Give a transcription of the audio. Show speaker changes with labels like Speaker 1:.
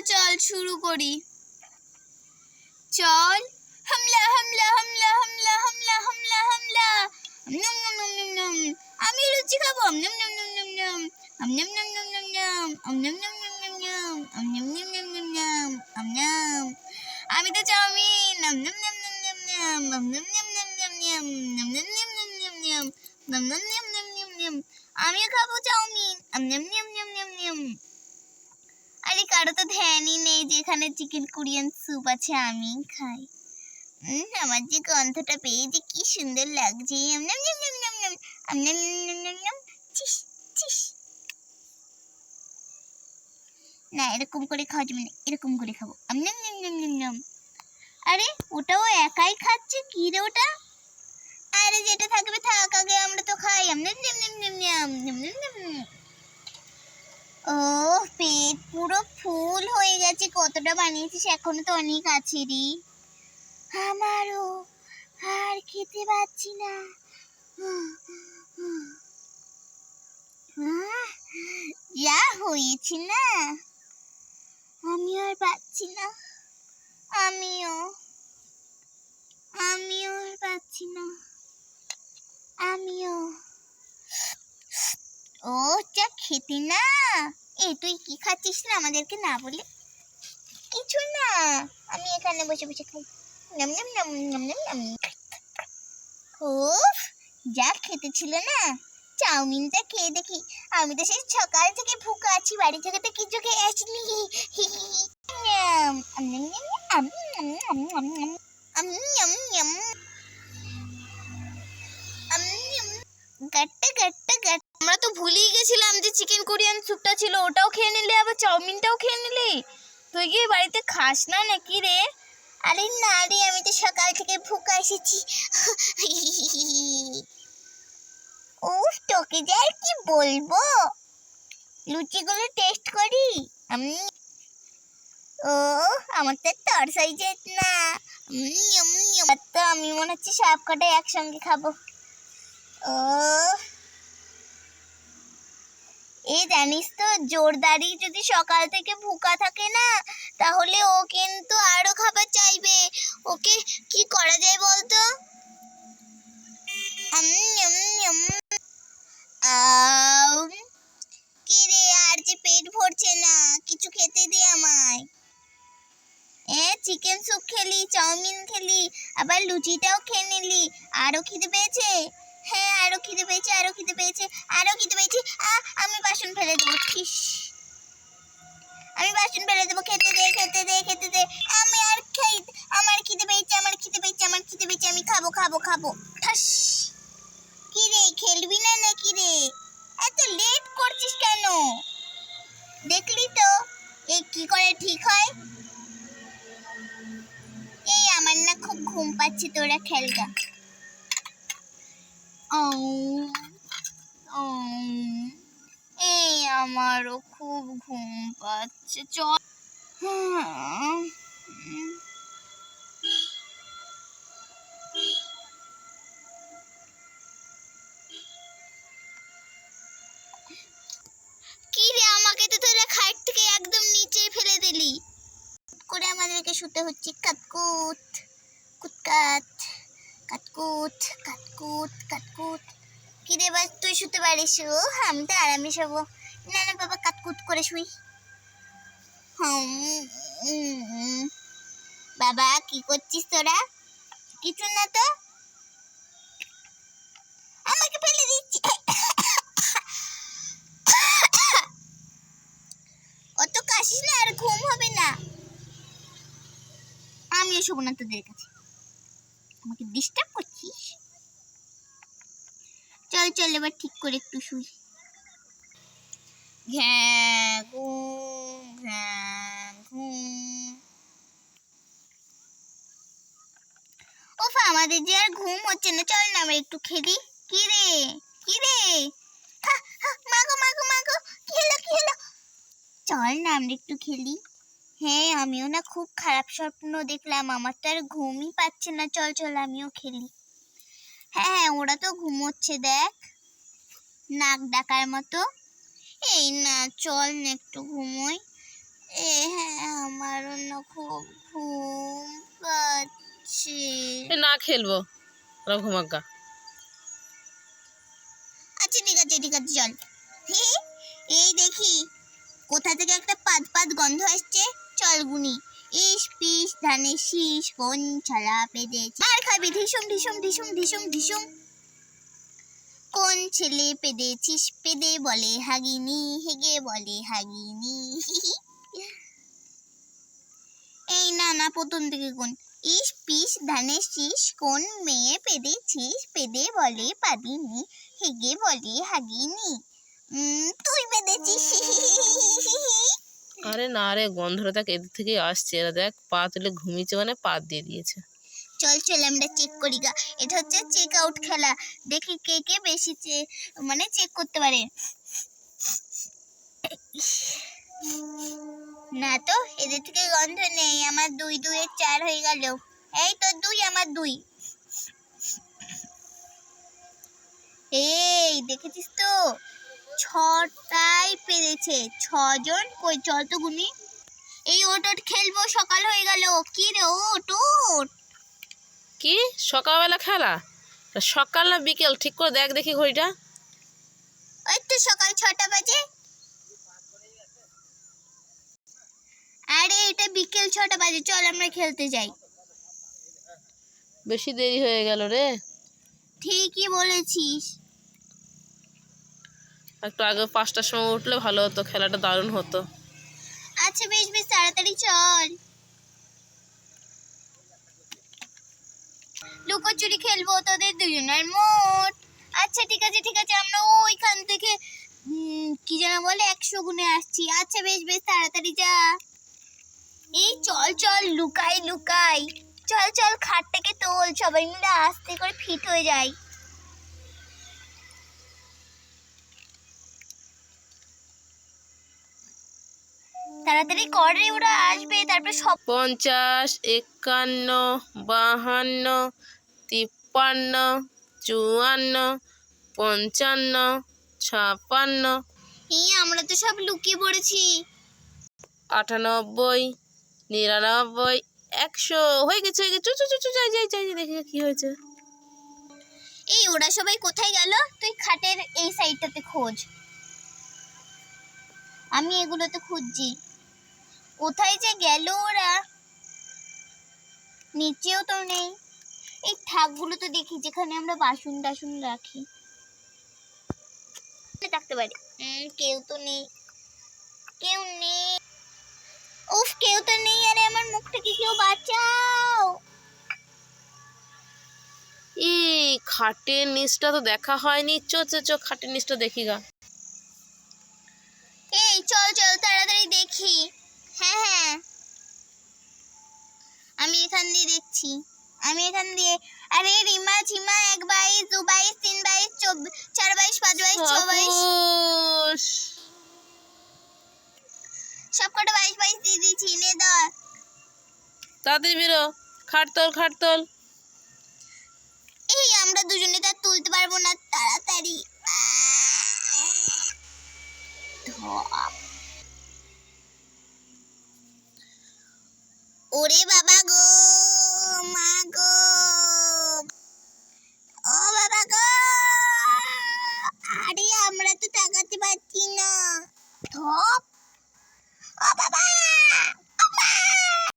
Speaker 1: চল শুরু করি। চল হামলা হামলা হামলা হামলা হামলা হামলা হামলা। নম নম নম নম নম। আমি লুচি খাবো। নম নম নম নম নম। নম নম নম নম নম। নম নম নম নম নম। নম নম নম নম নম। নম। আমি তো চাউমিন। নম নম নম নম নম নম। নম নম নম নম নম নম। নম নম নম নম নম নম। নম নম নম নম নম নম। আমিও খাবো চাউমিন। নম নম নম নম নম। আরে কারো তো ধ্যানই নেই যেখানে চিকেন কোরিয়ান স্যুপ আছে আমি খাই। আমার যে গন্ধটা পেয়ে যে কি সুন্দর লাগছে। না এরকম করে খাওয়া যাবে না, এরকম করে খাবো। আরে ওটাও একাই খাচ্ছে, কি রে ওটা? আরে যেটা থাকবে থাক, আগে আমরা তো খাই। ও পেট পুরো ফুল হয়ে গেছে। কতটা বানিয়েছিস? এখনো তো অনেক আছে রে। আমারও আর খেতে পাচ্ছি না। যা হয়েছে না, আমি আর পাচ্ছি না। আমিও আর পাচ্ছি না। ও যা খেতে না। তুই কি খাচ্ছিস না আমাদেরকে না বলে? কিছু না, আমি এখানে বসে বসে খাই। নম নম নম নম নম নম। উফ যা খেতে ছিল না। চাউমিনটা খেয়ে দেখি। আমি তো সেই সকাল থেকে ভুকা আছি, বাড়ি থেকে তো কিছু খেয়ে আসিনি। আমরা তো ভুলেই গেছিলাম যে চিকেন কোরিয়ান স্যুপটা ছিল, ওটাও খেয়ে নিলি, আবার চাউমিনটাও খেয়ে নিলি। তুই কি বাড়িতে খাস না নাকি রে? আরে না রে, আমি তো সকাল থেকে ভুকা এসেছি। উফ তোকে যে আর কি বলবো। লুচিগুলো টেস্ট করি আমি। ও আমার তো তরসাই যেত না। তো আমি মনে হচ্ছে সব কটা একসঙ্গে খাবো। ও জানিস তো, জোরদারি যদি সকাল থেকে ভুকা থাকে না, তাহলে ও কিন্তু আরো খাবার চাইবে। ওকে কি করা যায় বলতো? কি রে, আর যে পেট ভরছে না, কিছু খেতে দে আমায়। চিকেন স্যুপ খেলি, চাউমিন খেলি, আবার লুচিটাও খেয়ে নিলি। আরো খিদে পেয়েছে? হ্যাঁ আরো খিদে পেয়েছে, আরো খিদে পেয়েছে, আরো খিদে পেয়েছে। আমি বাসন ফেলে দেবো। আমি বাসন ফেলে দেবো। খেতে দে খেতে দে খেতে দে। আমি আর খাই। আমার খিদে পেয়েছে, আমার খিদে পেয়েছে, আমার খিদে পেয়েছে। আমি খাবো খাবো খাবো। ঠাস। কি রে, খেলবি না নাকি রে? এত লেট করছিস কেন? দেখলি তো কি করে ঠিক হয়। আমার না খুব ঘুম পাচ্ছে, তোরা খেলগা। আমারও খুব ঘুম পাচ্ছে, চল। কি রে, আমাকে তো তোরা খাট থেকে একদম নিচে ফেলে দিলি। করে আমাদেরকে শুতে হচ্ছে। কাতকুত কুতকাত কাতকুত কাতকুত কাতকুত। কি রে বাস, তুই শুতে পারিস? আমি তো আরামে শোবো। না না বাবা, কাতকুত করে শুই। বাবা কি করছিস তোরা? কিছু না তো, আমাকে ফেলে দিচ্ছি। অত কাশিস না, আর ঘুম হবে না। আমিও শোবো না তোদের কাছে, আমাকে ডিস্টার্ব করছিস। চল চল এবার ঠিক করে একটু শুই। উফ আমাদের যে আর ঘুম হচ্ছে না। চল না আমরা একটু খেলি। কি রে কি রে? মাগো মাগো মাগো, কি হলো কি হলো? চল না আমরা একটু খেলি। হ্যাঁ আমিও না খুব খারাপ স্বপ্ন দেখলাম, আমার তো আর ঘুমই পাচ্ছে না। চল চল আমিও খেলি। হ্যাঁ ওরা তো ঘুমোচ্ছে, দেখ নাক ডাকার মতো। এই না চল না একটু ঘুমোই। হ্যাঁ, আমারও না খুব ঘুম পাচ্ছে।
Speaker 2: না খেলবো, ঘুমাগা।
Speaker 1: আচ্ছা ঠিক আছে চল। এই দেখি কোথা থেকে একটা পাত পাত গন্ধ আসছে, চল গুনি। ইস পিস ধানের শীষ কোন ছাড়া পেদেছে, আর খাবি ঢিসুম ঢিসুম ঢিসুম ঢিসুম ঢিসুম। কোন ছেলে পেদেছিস, পেদে বলে হাগিনি, হেগে বলে হাগিনি। এই না প্রথম থেকে কোন। ইস পিস ধানের শীষ কোন মেয়ে পেদেছিস, পেদে বলে পাদিনি, হেগে বলে হাগিনি। তুই পেদেছিস।
Speaker 2: আরে না রে, গন্ধটা দেখ এদের থেকে আসছে। এরা দেখ পা তুলে ঘুমিয়েছে, মানে পাত দিয়ে দিয়েছে।
Speaker 1: চল আমরা চেক করি গা। এটা হচ্ছে চেক আউট খেলা, দেখি কে কে বেশি মানে চেক করতে পারে। না তো এদের থেকে গন্ধ নেই। আমার 2 2 এ 4 হয়ে গেল। এই তো 2, আমার 2। এই দেখেছিস তো, 6টাই পেরেছে। 6 জন কই, চল তো গুনি। এই ওট খেলবো, সকাল হয়ে গেল। কি রে ওট।
Speaker 2: কি সকালবেলা খেলা? সকাল না বিকেল ঠিক করে দেখ দেখি ঘড়িটা।
Speaker 1: ওই তো সকাল 6টা বাজে। আরে এটা বিকেল 6টা বাজে, চল আমরা খেলতে যাই।
Speaker 2: বেশি দেরি হয়ে গেল রে।
Speaker 1: ঠিকই বলেছিস।
Speaker 2: একটু আগে 5টার সময় উঠলে ভালো হতো, খেলাটা দারুণ হতো।
Speaker 1: আচ্ছা বেশ তাড়াতাড়ি চল। লুকোচুরি খেলবো তোদের দুজনের মোট। আচ্ছা ঠিক আছে আমরা ওইখান থেকে কি যেন বলে 100 গুণে আসছি। আচ্ছা বেশ তাড়াতাড়ি যা। এই চল লুকাই। চল খাটটাকে তোল, সবাই মিলে আস্তে করে ফিট হয়ে যায়। তাড়াতাড়ি কর রে, ওরা আসবে তারপর সব।
Speaker 2: 50, 51, 52, 53, 54, 55, 56,
Speaker 1: আমরা তো সব লুকিয়ে পড়েছি।
Speaker 2: 98, 99, 100 হয়ে গেছে। যাই দেখি কি হয়েছে।
Speaker 1: এই ওরা সবাই কোথায় গেল? তুই খাটের এই সাইডটাতে খোঁজ, আমি এগুলোতে খুঁজছি। কোথায় যে গেল ওরা? নিচেও তো নেই। এই থাকগুলো তো দেখি যেখানে আমরা বাসন টাসন রাখি, থাকতে পারে। কেউ তো নেই। উফ, কেউ তো নেই। আরে আমার মুখটাকে কেউ বাঁচাও।
Speaker 2: এই খাটের নিচটা তো দেখা হয়নি। চো খাটের নিচটা দেখি গা।
Speaker 1: এই চল তাড়াতাড়ি দেখি। হ্যাঁ আমি এখান দিয়ে দেখছি। আরে রিমা ঝিমা 1 22 2 22 3 22 4 22 5 22 6 22 সবকটা 22 22 দিয়ে দিয়েছি। নে ধর।
Speaker 2: তাড়াতাড়ি বেরো, খাট তোল।
Speaker 1: এই আমরা দুজনে তার তুলতে পারবো না, তাড়াতাড়ি। ওরে বাবা গো, মা গো, ও বাবা গো। আরে আমরা তো তাকাতে পারছি না। ধপ। ও বাবা।